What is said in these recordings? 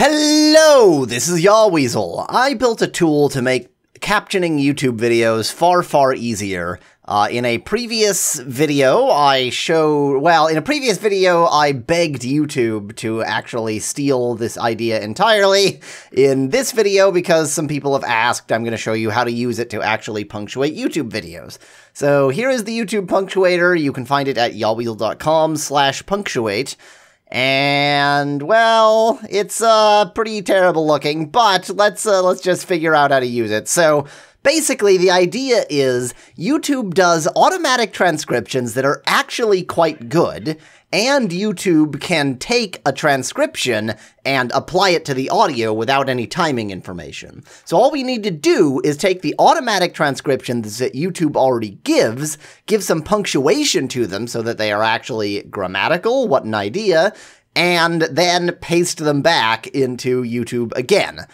Hello, this is Yahweasel. I built a tool to make captioning YouTube videos far easier. In a previous video, I begged YouTube to actually steal this idea entirely. In this video, because some people have asked, I'm going to show you how to use it to actually punctuate YouTube videos. So here is the YouTube punctuator. You can find it at yahweasel.com/punctuate. And, well, it's pretty terrible looking, but let's just figure out how to use it. So, basically, the idea is YouTube does automatic transcriptions that are actually quite good, and YouTube can take a transcription and apply it to the audio without any timing information. So all we need to do is take the automatic transcriptions that YouTube already gives, give some punctuation to them so that they are actually grammatical, what an idea, and then paste them back into YouTube again.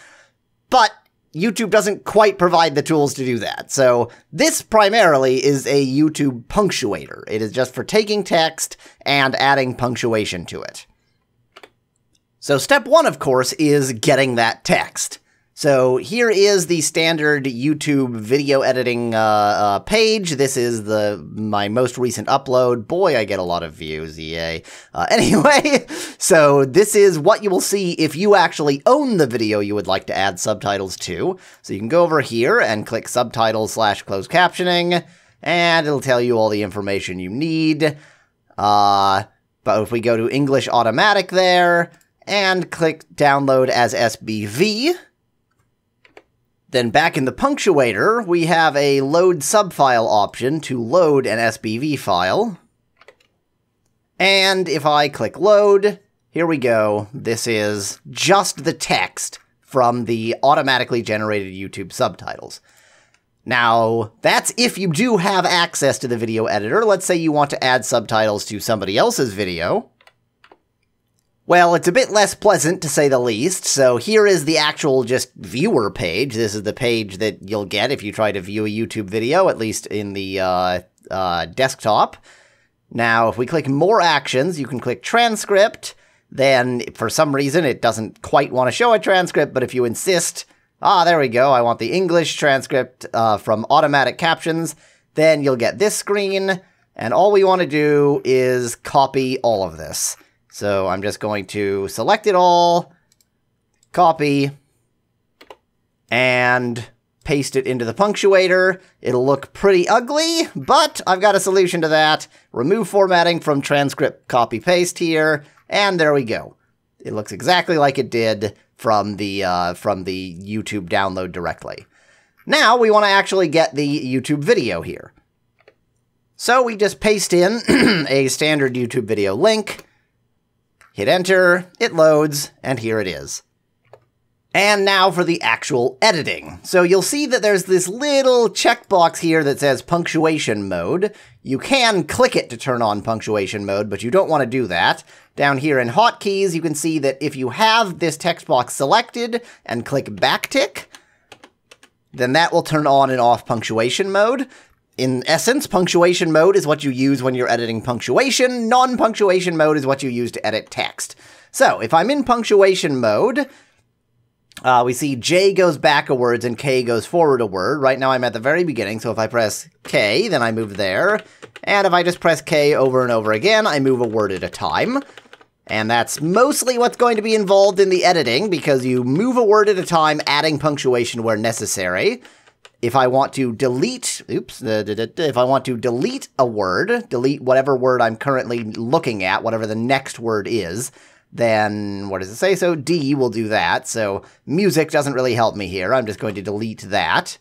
But YouTube doesn't quite provide the tools to do that. So this primarily is a YouTube punctuator. It is just for taking text and adding punctuation to it. So step one, of course, is getting that text. So here is the standard YouTube video editing page. This is my most recent upload. Boy, I get a lot of views, yay. Anyway, so this is what you will see if you actually own the video you would like to add subtitles to. So you can go over here and click subtitles/closed captioning, and it'll tell you all the information you need. But if we go to English Automatic there, and click download as SBV, then back in the punctuator, we have a load subfile option to load an SBV file. And if I click load, here we go. This is just the text from the automatically generated YouTube subtitles. Now, that's if you do have access to the video editor. Let's say you want to add subtitles to somebody else's video. Well, it's a bit less pleasant, to say the least, so here is the actual just viewer page. This is the page that you'll get if you try to view a YouTube video, at least in the desktop. Now, if we click More Actions, you can click Transcript. Then, for some reason, it doesn't quite want to show a transcript, but if you insist, there we go, I want the English transcript from Automatic Captions, then you'll get this screen, and all we want to do is copy all of this. So I'm just going to select it all, copy, and paste it into the punctuator. It'll look pretty ugly, but I've got a solution to that. Remove formatting from transcript copy-paste here, and there we go. It looks exactly like it did from the YouTube download directly. Now we want to actually get the YouTube video here. So we just paste in a standard YouTube video link, hit enter, it loads, and here it is. And now for the actual editing. So you'll see that there's this little checkbox here that says punctuation mode. You can click it to turn on punctuation mode, but you don't want to do that. Down here in hotkeys, you can see that if you have this text box selected and click backtick, then that will turn on and off punctuation mode. In essence, punctuation mode is what you use when you're editing punctuation. Non-punctuation mode is what you use to edit text. So, if I'm in punctuation mode, we see J goes back a word and K goes forward a word. Right now I'm at the very beginning, so if I press K, then I move there. And if I just press K over and over again, I move a word at a time. And that's mostly what's going to be involved in the editing, because you move a word at a time, adding punctuation where necessary. If I want to delete, if I want to delete a word, delete whatever word I'm currently looking at, whatever the next word is, then what does it say? So D will do that. So music doesn't really help me here. I'm just going to delete that.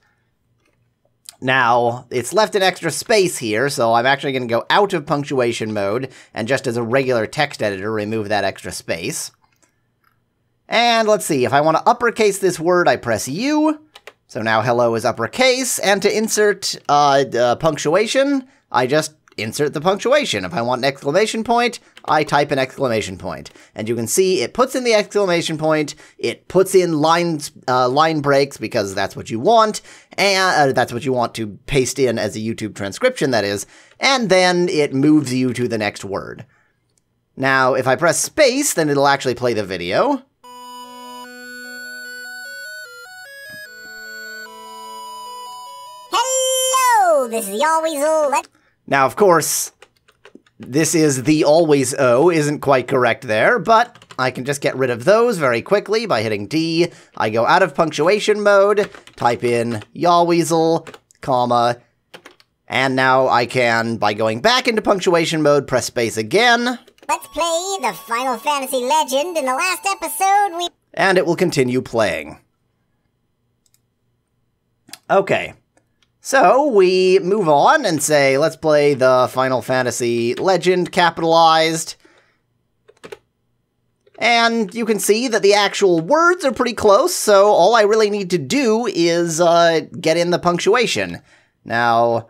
Now, it's left an extra space here, so I'm actually going to go out of punctuation mode and just as a regular text editor, remove that extra space. And let's see, if I want to uppercase this word, I press U. So now hello is uppercase, and to insert punctuation, I just insert the punctuation. If I want an exclamation point, I type an exclamation point. And you can see it puts in the exclamation point, it puts in line breaks because that's what you want, and that's what you want to paste in as a YouTube transcription, that is, and then it moves you to the next word. Now, if I press space, then it'll actually play the video. Hello, this is Yahweasel. Now, of course, this is the always O isn't quite correct there, but I can just get rid of those very quickly by hitting D. I go out of punctuation mode, type in Yahweasel, comma, and now I can, by going back into punctuation mode, press space again. Let's play the Final Fantasy Legend. In the last episode, and it will continue playing. Okay, so we move on and say, let's play the Final Fantasy Legend capitalized. And you can see that the actual words are pretty close, so all I really need to do is get in the punctuation. Now,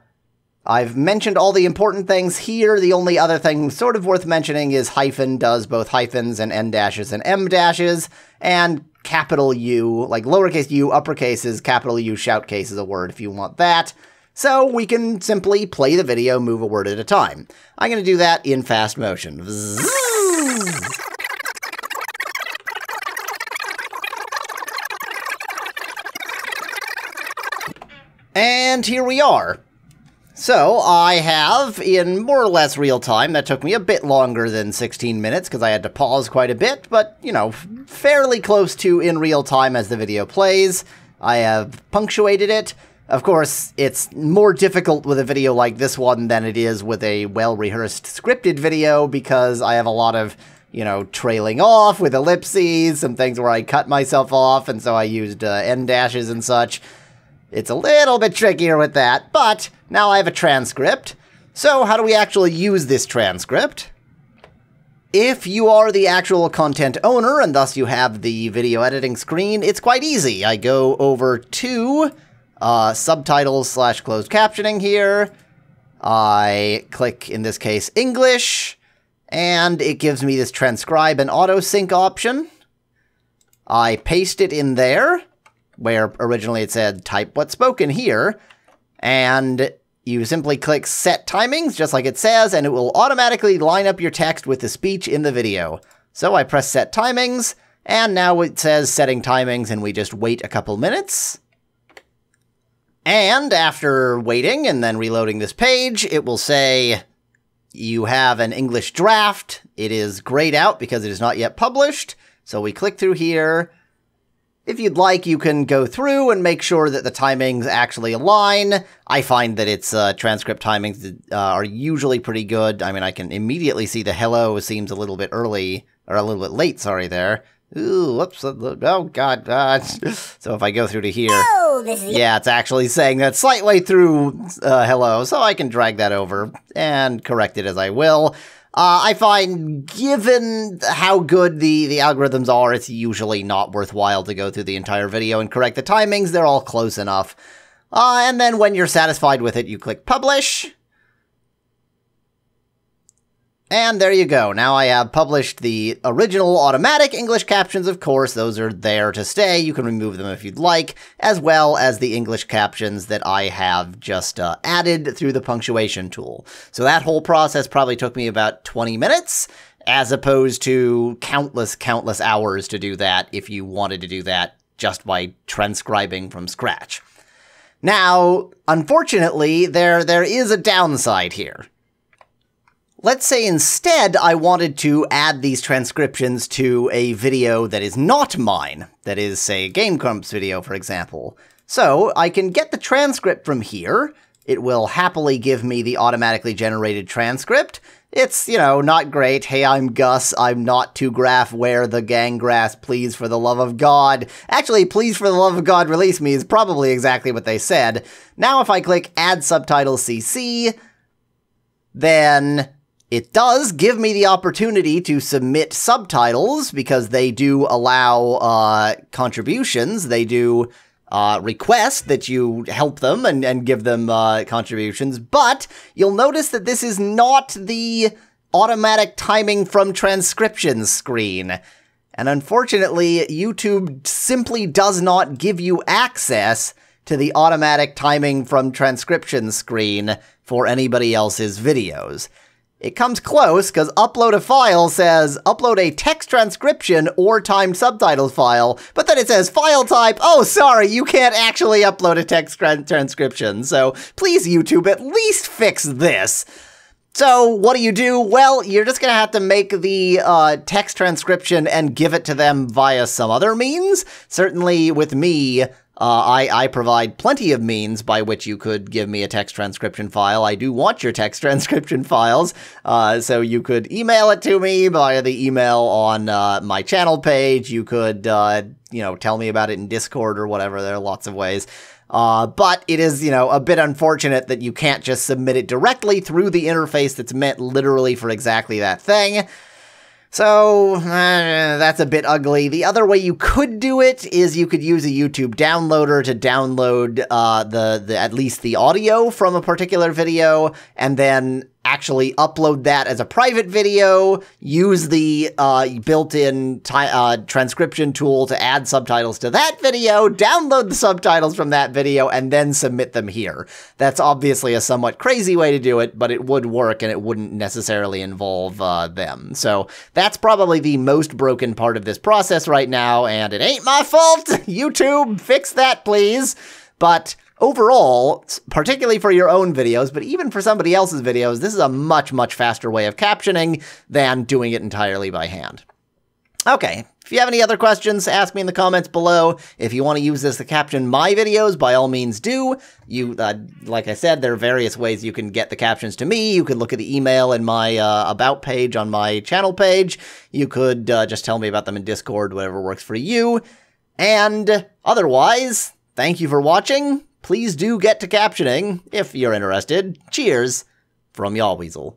I've mentioned all the important things here. The only other thing sort of worth mentioning is hyphen does both hyphens and n dashes and m dashes, and capital U, like lowercase u, uppercase is capital U, shout case is a word if you want that. So we can simply play the video, move a word at a time. I'm going to do that in fast motion. And here we are. So, I have, in more or less real time, that took me a bit longer than 16 minutes because I had to pause quite a bit, but, you know, fairly close to in real time as the video plays. I have punctuated it. Of course, it's more difficult with a video like this one than it is with a well-rehearsed scripted video because I have a lot of, you know, trailing off with ellipses, some things where I cut myself off, and so I used end dashes and such. It's a little bit trickier with that, but now I have a transcript. So how do we actually use this transcript? If you are the actual content owner, and thus you have the video editing screen, it's quite easy. I go over to subtitles / closed captioning here. I click, in this case, English, and it gives me this transcribe and auto-sync option. I paste it in there, where originally it said type what's spoken here, and you simply click set timings, just like it says, and it will automatically line up your text with the speech in the video. So I press set timings, and now it says setting timings, and we just wait a couple minutes. And after waiting and then reloading this page, it will say you have an English draft. It is grayed out because it is not yet published. So we click through here. If you'd like, you can go through and make sure that the timings actually align. I find that its transcript timings are usually pretty good. I mean, I can immediately see the hello seems a little bit early, or a little bit late, sorry there. Ooh, whoops, oh god. So if I go through to here, yeah, it's actually saying that slightly through hello, so I can drag that over and correct it as I will. I find, given how good the algorithms are, it's usually not worthwhile to go through the entire video and correct the timings. They're all close enough. And then when you're satisfied with it, you click Publish. And there you go. Now I have published the original automatic English captions, of course. Those are there to stay. You can remove them if you'd like, as well as the English captions that I have just added through the punctuation tool. So that whole process probably took me about 20 minutes, as opposed to countless hours to do that if you wanted to do that just by transcribing from scratch. Now, unfortunately, there is a downside here. Let's say instead I wanted to add these transcriptions to a video that is not mine, that is, say, Game Grumps video, for example. So I can get the transcript from here. It will happily give me the automatically generated transcript. It's, you know, not great. Hey, I'm Gus. I'm not to graph where the gang grass. Please, for the love of God. Actually, please, for the love of God, release me is probably exactly what they said. Now if I click Add Subtitles CC, then it does give me the opportunity to submit subtitles because they do allow contributions. They do request that you help them and give them contributions. But you'll notice that this is not the automatic timing from transcriptions screen. And unfortunately, YouTube simply does not give you access to the automatic timing from transcription screen for anybody else's videos. It comes close because upload a file says upload a text transcription or timed subtitles file, but then it says file type. Oh, sorry, you can't actually upload a text transcription. So please, YouTube, at least fix this. So what do? Well, you're just going to have to make the text transcription and give it to them via some other means. Certainly with me, I provide plenty of means by which you could give me a text transcription file. I do want your text transcription files, so you could email it to me via the email on my channel page. You could, you know, tell me about it in Discord or whatever. There are lots of ways. But it is, you know, a bit unfortunate that you can't just submit it directly through the interface that's meant literally for exactly that thing. So, that's a bit ugly. The other way you could do it is you could use a YouTube downloader to download at least the audio from a particular video, and then actually upload that as a private video, use the built-in transcription tool to add subtitles to that video, download the subtitles from that video, and then submit them here. That's obviously a somewhat crazy way to do it, but it would work and it wouldn't necessarily involve them. So that's probably the most broken part of this process right now, and it ain't my fault! YouTube, fix that, please! But overall, particularly for your own videos, but even for somebody else's videos, this is a much, much faster way of captioning than doing it entirely by hand. Okay, if you have any other questions, ask me in the comments below. If you want to use this to caption my videos, by all means do. Like I said, there are various ways you can get the captions to me. You could look at the email in my About page on my channel page. You could just tell me about them in Discord, whatever works for you. And otherwise, thank you for watching. Please do get to captioning if you're interested. Cheers from Yahweasel.